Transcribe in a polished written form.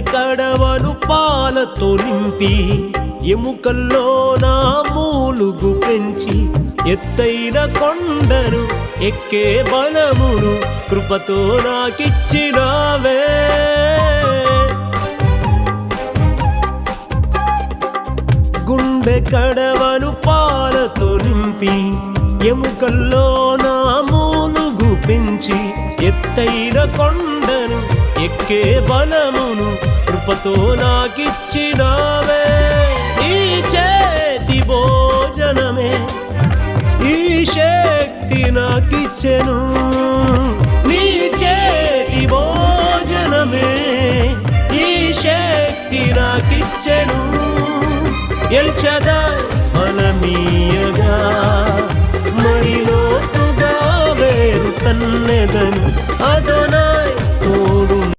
కడవను పాలతో నింపి ఎముకల్లో నా మూలుగు పెంచి ఎత్తైన కొండను ఎక్కే బలమును కృపతో నాకిచ్చినావే. గుండె కడవను పాలతో నింపి ఎముకల్లో నా మూలుగు పెంచి ఎత్తైన కొండను ఎక్కే బలమును కృపతో నాకిచ్చినావే. ఈ చేతి భోజనమే ఈ శక్తి నాకిచ్చెను, నీ చేతి భోజనమే ఈ శక్తి నాకిచ్చెను. ఎల్ షదాయ్ బలమీయగా మరి లోతుగా వేరు తన్నెదను అదోనా